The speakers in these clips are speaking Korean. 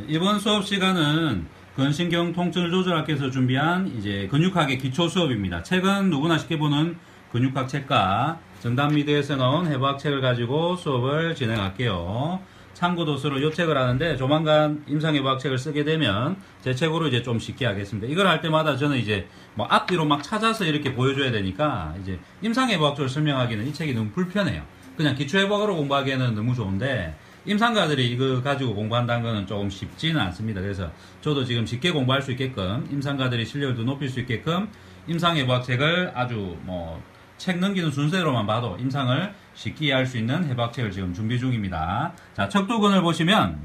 이번 수업 시간은 근신경 통증을 조절하기 위해서 준비한 이제 근육학의 기초 수업입니다. 책은 누구나 쉽게 보는 근육학 책과 정답미디어에서 나온 해부학 책을 가지고 수업을 진행할게요. 참고 도서로 이 책을 하는데 조만간 임상해부학 책을 쓰게 되면 제 책으로 이제 좀 쉽게 하겠습니다. 이걸 할 때마다 저는 이제 뭐 앞뒤로 막 찾아서 이렇게 보여줘야 되니까 이제 임상해부학적으로 설명하기는 이 책이 너무 불편해요. 그냥 기초해부학으로 공부하기에는 너무 좋은데 임상가들이 이거 가지고 공부한다는 거는 조금 쉽지는 않습니다. 그래서 저도 지금 쉽게 공부할 수 있게끔 임상가들이 실력을 더 높일 수 있게끔 임상해부학 책을 아주 책 넘기는 순서대로만 봐도 임상을 쉽게 이해할 수 있는 해부학책을 지금 준비 중입니다. 자, 척두근을 보시면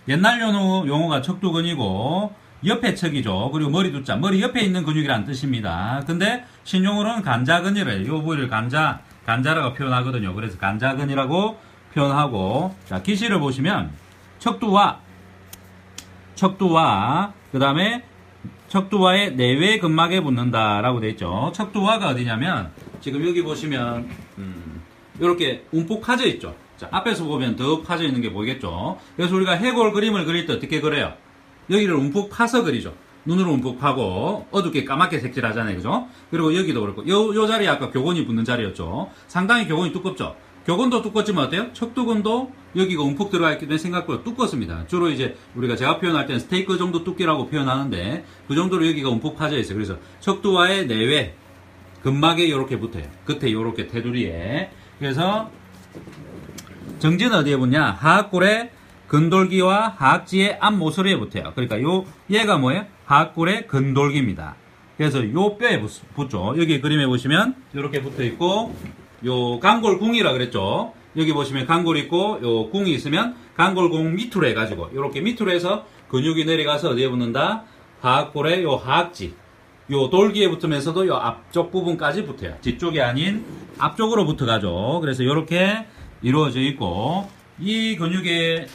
옛날 용어가 척두근이고 옆에 척이죠. 그리고 머리 두자, 머리 옆에 있는 근육이라는 뜻입니다. 근데 신용어로는 간자근이래요. 이 부위를 간자라고 표현하거든요. 그래서 간자근이라고 표현하고, 자, 기시를 보시면 척두와 그 다음에 척두와의 내외 근막에 붙는다라고 되어 있죠. 척두와가 어디냐면 지금 여기 보시면 이렇게 움푹 파져 있죠. 자, 앞에서 보면 더 파져 있는 게 보이겠죠. 그래서 우리가 해골 그림을 그릴 때 어떻게 그려요? 여기를 움푹 파서 그리죠. 눈으로 움푹 파고 어둡게 까맣게 색칠하잖아요. 그죠? 그리고 여기도 그렇고 요 자리에 아까 교근이 붙는 자리였죠. 상당히 교근이 두껍죠. 교근도 두껍지만 어때요? 척두근도 여기가 움푹 들어가 있기 때문에 생각보다 두껍습니다. 주로 이제 제가 표현할 때는 스테이크 정도 두께라고 표현하는데 그 정도로 여기가 움푹 파져 있어요. 그래서 척두와의 내외 근막에 이렇게 붙어요. 끝에 이렇게 테두리에. 그래서 정지는 어디에 붙냐? 하악골의 근돌기와 하악지의 앞모서리에 붙어요. 그러니까 얘가 뭐예요? 하악골의 근돌기입니다. 그래서 요 뼈에 붙죠. 여기 그림에 보시면 이렇게 붙어 있고 요 간골궁이라 그랬죠. 여기 보시면 간골이 있고 요 궁이 있으면 간골궁 밑으로 해가지고 이렇게 밑으로 해서 근육이 내려가서 어디에 붙는다? 하악골의 요 하악지, 요 돌기에 붙으면서도 요 앞쪽 부분까지 붙어요. 뒤쪽이 아닌 앞쪽으로 붙어가죠. 그래서 이렇게 이루어져 있고 이 근육의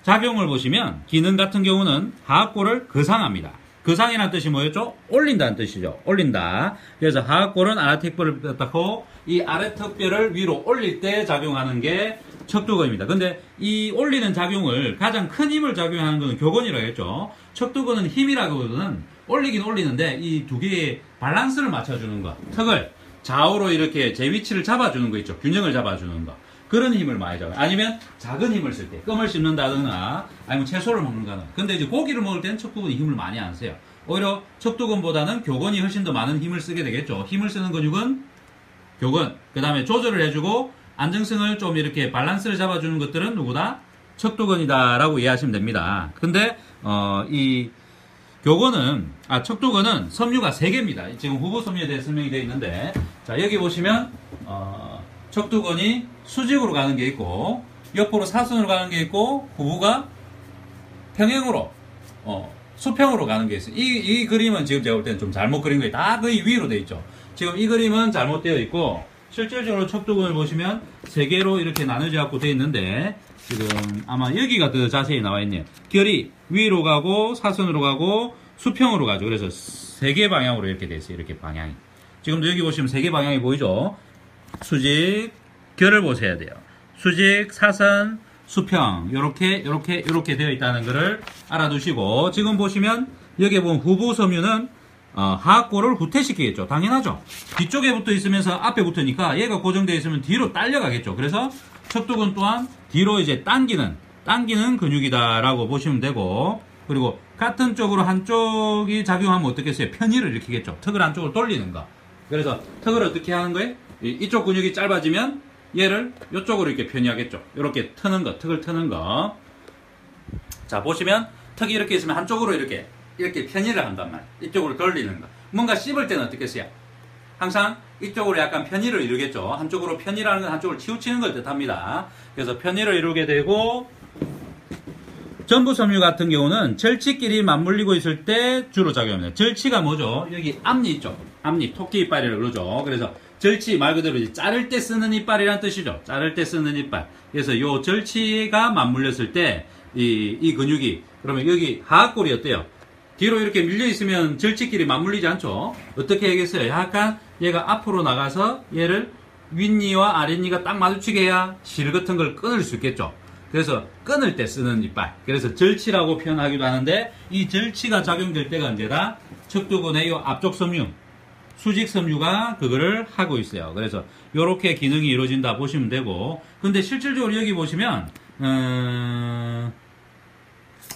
작용을 보시면 기능 같은 경우는 하악골을 거상합니다. 거상이라는 뜻이 뭐였죠? 올린다는 뜻이죠. 올린다. 그래서 하악골은 아래턱뼈를 뺐다고 이 아래턱뼈를 위로 올릴 때 작용하는 게 척두근입니다. 근데 이 올리는 작용을 가장 큰 힘을 작용하는 것은 교근이라고 했죠. 척두근은 힘이라고는 올리긴 올리는데 이 두 개의 밸런스를 맞춰주는 거. 턱을 좌우로 이렇게 제 위치를 잡아주는 거 있죠. 균형을 잡아주는 거. 그런 힘을 많이 잡아요. 아니면 작은 힘을 쓸 때, 껌을 씹는다거나, 아니면 채소를 먹는다거나. 근데 이제 고기를 먹을 때는 척두근이 힘을 많이 안 써요. 오히려 척두근보다는 교근이 훨씬 더 많은 힘을 쓰게 되겠죠. 힘을 쓰는 근육은 교근. 그 다음에 조절을 해주고, 안정성을 좀 이렇게 밸런스를 잡아주는 것들은 누구다? 척두근이다라고 이해하시면 됩니다. 근데, 척두근은 섬유가 3개입니다. 지금 후보 섬유에 대해 설명이 되어 있는데, 자, 여기 보시면, 척두근이 수직으로 가는 게 있고 옆으로 사선으로 가는 게 있고 후부가 평행으로 수평으로 가는 게 있어요. 이 그림은 지금 제가 볼 때는 좀 잘못 그린 거예요. 다 거의 위로 되어 있죠. 지금 이 그림은 잘못되어 있고 실질적으로 척두근을 보시면 3개로 이렇게 나눠져 갖고 되어 있는데 지금 아마 여기가 더 자세히 나와 있네요. 결이 위로 가고 사선으로 가고 수평으로 가죠. 그래서 3개 방향으로 이렇게 되어 있어요. 이렇게 방향이. 지금도 여기 보시면 3개 방향이 보이죠. 수직, 결을 보셔야 돼요. 수직, 사선, 수평 이렇게 되어 있다는 것을 알아두시고 지금 보시면 여기 보면 후부 섬유는 하악골을 후퇴시키겠죠. 당연하죠. 뒤쪽에 붙어 있으면서 앞에 붙으니까 얘가 고정되어 있으면 뒤로 딸려가겠죠. 그래서 척두근 또한 뒤로 이제 당기는 근육이다라고 보시면 되고 그리고 같은 쪽으로 한쪽이 작용하면 어떻겠어요? 편의를 일으키겠죠. 턱을 한쪽으로 돌리는 거. 그래서 턱을 어떻게 하는 거예요? 이쪽 근육이 짧아지면 얘를 이쪽으로 이렇게 편의하겠죠. 이렇게 트는 거, 턱을 트는 거. 자, 보시면 턱이 이렇게 있으면 한쪽으로 이렇게 편의를 한단 말이에요. 이쪽으로 돌리는 거. 뭔가 씹을 때는 어떻게 써요? 항상 이쪽으로 약간 편의를 이루겠죠. 한쪽으로 편의라는 건 한쪽을 치우치는 걸 뜻합니다. 그래서 편의를 이루게 되고 전부섬유 같은 경우는 절치끼리 맞물리고 있을 때 주로 작용합니다. 절치가 뭐죠? 여기 앞니 있죠. 앞니, 토끼 이빨이라고 그러죠. 그래서 절치 말 그대로 이제 자를 때 쓰는 이빨이란 뜻이죠. 자를 때 쓰는 이빨. 그래서 요 절치가 맞물렸을 때 이 근육이 그러면 여기 하악골이 어때요? 뒤로 이렇게 밀려 있으면 절치끼리 맞물리지 않죠. 어떻게 해야겠어요? 약간 얘가 앞으로 나가서 얘를 윗니와 아랫니가 딱 마주치게 해야 실 같은 걸 끊을 수 있겠죠. 그래서 끊을 때 쓰는 이빨. 그래서 절치라고 표현하기도 하는데 이 절치가 작용될 때가 언제다? 척두근의 요 앞쪽 섬유, 수직 섬유가 그거를 하고 있어요. 그래서 요렇게 기능이 이루어진다 보시면 되고, 근데 실질적으로 여기 보시면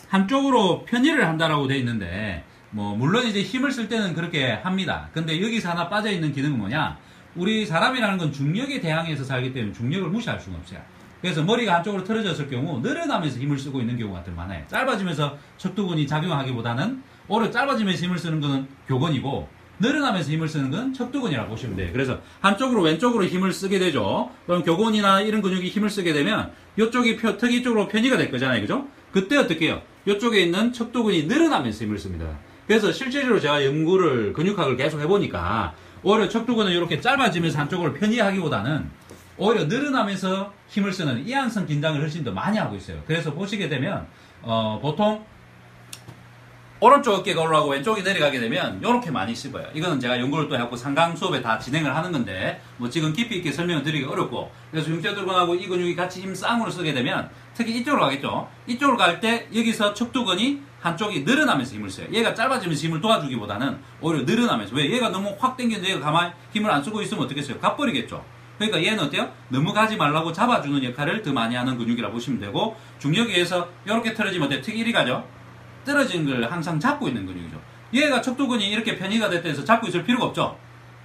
한쪽으로 편의를 한다라고 되어 있는데, 뭐 물론 이제 힘을 쓸 때는 그렇게 합니다. 근데 여기서 하나 빠져 있는 기능은 뭐냐? 우리 사람이라는 건 중력에 대항해서 살기 때문에 중력을 무시할 수가 없어요. 그래서 머리가 한쪽으로 틀어졌을 경우 늘어나면서 힘을 쓰고 있는 경우가 더 많아요. 짧아지면서 척두근이 작용하기보다는 오히려 짧아지면서 힘을 쓰는 것은 교근이고, 늘어나면서 힘을 쓰는 건 척두근이라고 보시면 돼요. 그래서 한쪽으로 왼쪽으로 힘을 쓰게 되죠. 그럼 교근이나 이런 근육이 힘을 쓰게 되면 이쪽이 특이 쪽으로 편의가 될 거잖아요. 그죠? 그때 어떻게 해요? 이쪽에 있는 척두근이 늘어나면서 힘을 씁니다. 그래서 실제로 제가 연구를 근육학을 계속 해보니까 오히려 척두근은 이렇게 짧아지면서 한쪽으로 편의하기보다는 오히려 늘어나면서 힘을 쓰는 이완성 긴장을 훨씬 더 많이 하고 있어요. 그래서 보시게 되면 보통 오른쪽 어깨가 올라가고 왼쪽이 내려가게 되면 이렇게 많이 씹어요. 이거는 제가 연구를 또 해갖고 상강 수업에 다 진행을 하는 건데 뭐 지금 깊이 있게 설명을 드리기 어렵고, 그래서 흉쇄두근하고 이 근육이 같이 힘 쌍으로 쓰게 되면 특히 이쪽으로 가겠죠. 이쪽으로 갈 때 여기서 척두근이 한쪽이 늘어나면서 힘을 써요. 얘가 짧아지면서 힘을 도와주기보다는 오히려 늘어나면서. 왜? 얘가 너무 확 당기는데 얘가 가만히 힘을 안 쓰고 있으면 어떻겠어요? 가버리겠죠. 그러니까 얘는 어때요? 너무 가지 말라고 잡아주는 역할을 더 많이 하는 근육이라 보시면 되고, 중력에 의해서 이렇게 틀어지면 어때요? 특히 이리 가죠? 떨어진 걸 항상 잡고 있는 근육이죠. 얘가 척두근이 이렇게 편의가 됐다 해서 잡고 있을 필요가 없죠.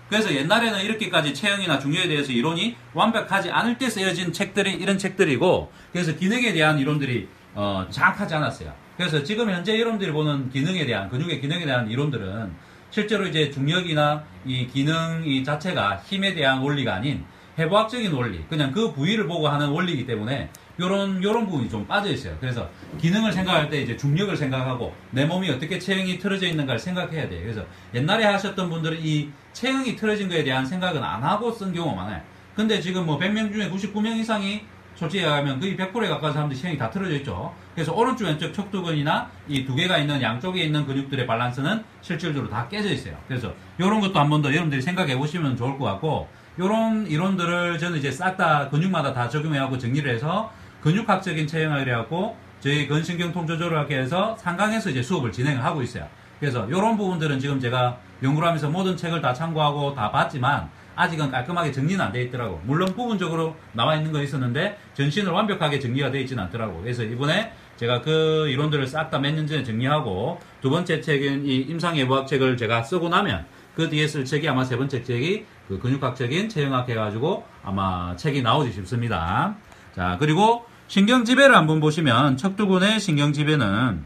그래서 옛날에는 이렇게까지 체형이나 중력에 대해서 이론이 완벽하지 않을 때 쓰여진 책들이 이런 책들이고, 그래서 기능에 대한 이론들이 정확하지 않았어요. 그래서 지금 현재 여러분들이 보는 기능에 대한, 근육의 기능에 대한 이론들은 실제로 이제 중력이나 이 기능 이 자체가 힘에 대한 원리가 아닌 해부학적인 원리, 그냥 그 부위를 보고 하는 원리이기 때문에 요런 부분이 좀 빠져 있어요. 그래서 기능을 생각할 때 이제 중력을 생각하고 내 몸이 어떻게 체형이 틀어져 있는가를 생각해야 돼요. 그래서 옛날에 하셨던 분들은 이 체형이 틀어진 거에 대한 생각은 안 하고 쓴 경우가 많아요. 근데 지금 뭐 100명 중에 99명 이상이 솔직히 얘기하면 거의 100%에 가까운 사람들이 체형이 다 틀어져 있죠. 그래서 오른쪽 왼쪽 척두근이나 이 두 개가 있는 양쪽에 있는 근육들의 밸런스는 실질적으로 다 깨져 있어요. 그래서 요런 것도 한 번 더 여러분들이 생각해 보시면 좋을 것 같고, 요런 이론들을 저는 이제 싹 다 근육마다 다 적용해갖고 정리를 해서 근육학적인 체형학을 해갖고 저희 근신경통조절학회 해서 상강에서 이제 수업을 진행을 하고 있어요. 그래서 이런 부분들은 지금 제가 연구를 하면서 모든 책을 다 참고하고 다 봤지만 아직은 깔끔하게 정리는 안 돼 있더라고. 물론 부분적으로 나와 있는 거 있었는데 전신을 완벽하게 정리가 돼 있지는 않더라고. 그래서 이번에 제가 그 이론들을 싹 다 몇 년 전에 정리하고 두 번째 책인 이 임상예부학 책을 제가 쓰고 나면 그 뒤에 쓸 책이 아마 세 번째 책이 그 근육학적인 체형학 해가지고 아마 책이 나오지 싶습니다. 자, 그리고 신경지배를 한번 보시면 척두근의 신경지배는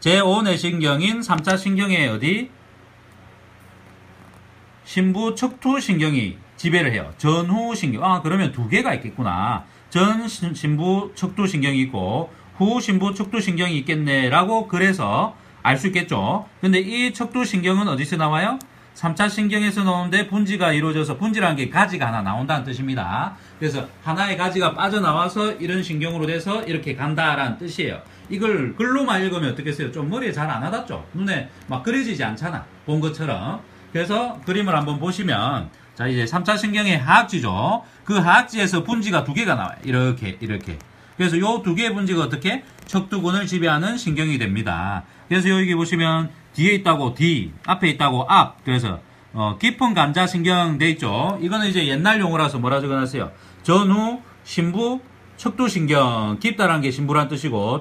제5내신경인 3차 신경의 어디? 신부척투신경이 지배를 해요. 전후신경. 아, 그러면 두 개가 있겠구나. 전 신부척투신경이 있고 후 신부척투신경이 있겠네라고 그래서 알 수 있겠죠. 근데 이 척투신경은 어디서 나와요? 3차 신경에서 나오는데 분지가 이루어져서, 분지라는 게 가지가 하나 나온다는 뜻입니다. 그래서 하나의 가지가 빠져나와서 이런 신경으로 돼서 이렇게 간다라는 뜻이에요. 이걸 글로만 읽으면 어떻겠어요? 좀 머리에 잘 안 와닿죠? 눈에 막 그려지지 않잖아. 본 것처럼. 그래서 그림을 한번 보시면, 자, 이제 3차 신경의 하악지죠. 그 하악지에서 분지가 두 개가 나와요. 이렇게. 그래서 요 두 개의 분지가 어떻게? 척두근을 지배하는 신경이 됩니다. 그래서 여기 보시면 뒤에 있다고 뒤, 앞에 있다고 앞. 그래서 깊은 간자 신경 돼 있죠. 이거는 이제 옛날 용어라서 뭐라 적어놨어요? 전후 신부 척두신경. 깊다라는 게 신부란 뜻이고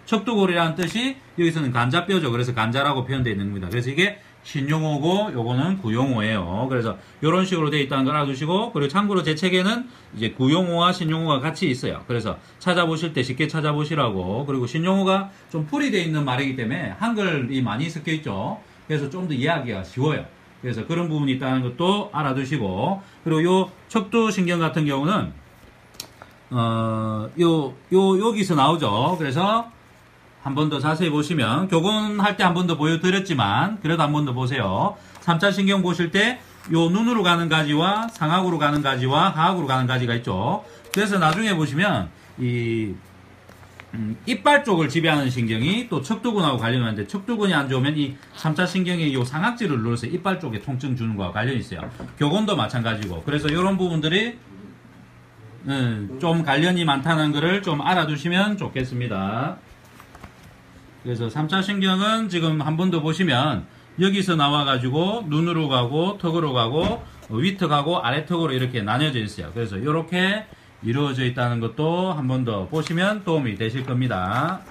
척두골이라는 뜻이 여기서는 간자뼈죠. 그래서 간자라고 표현되어 있는 겁니다. 그래서 이게 신용어고 요거는 구용어예요. 그래서 이런 식으로 되어 있다는 걸 알아두시고, 그리고 참고로 제 책에는 이제 구용어와 신용어가 같이 있어요. 그래서 찾아보실 때 쉽게 찾아보시라고. 그리고 신용어가 좀 풀이 되어 있는 말이기 때문에 한글이 많이 섞여 있죠. 그래서 좀 더 이해하기가 쉬워요. 그래서 그런 부분이 있다는 것도 알아두시고, 그리고 요 척두신경 같은 경우는 여기서 나오죠. 그래서 한 번 더 자세히 보시면, 교근할 때 한 번 더 보여드렸지만 그래도 한 번 더 보세요. 3차 신경 보실 때 요 눈으로 가는 가지와 상악으로 가는 가지와 하악으로 가는 가지가 있죠. 그래서 나중에 보시면 이 이빨 쪽을 지배하는 신경이 또 척두근하고 관련이 있는데, 척두근이 안 좋으면 이 3차 신경이 요 상악지를 눌러서 이빨 쪽에 통증 주는 거와 관련이 있어요. 교근도 마찬가지고. 그래서 이런 부분들이 좀 관련이 많다는 것을 좀 알아두시면 좋겠습니다. 그래서 3차 신경은 지금 한 번 더 보시면 여기서 나와가지고 눈으로 가고 턱으로 가고 위턱하고 아래턱으로 이렇게 나뉘어져 있어요. 그래서 이렇게 이루어져 있다는 것도 한 번 더 보시면 도움이 되실 겁니다.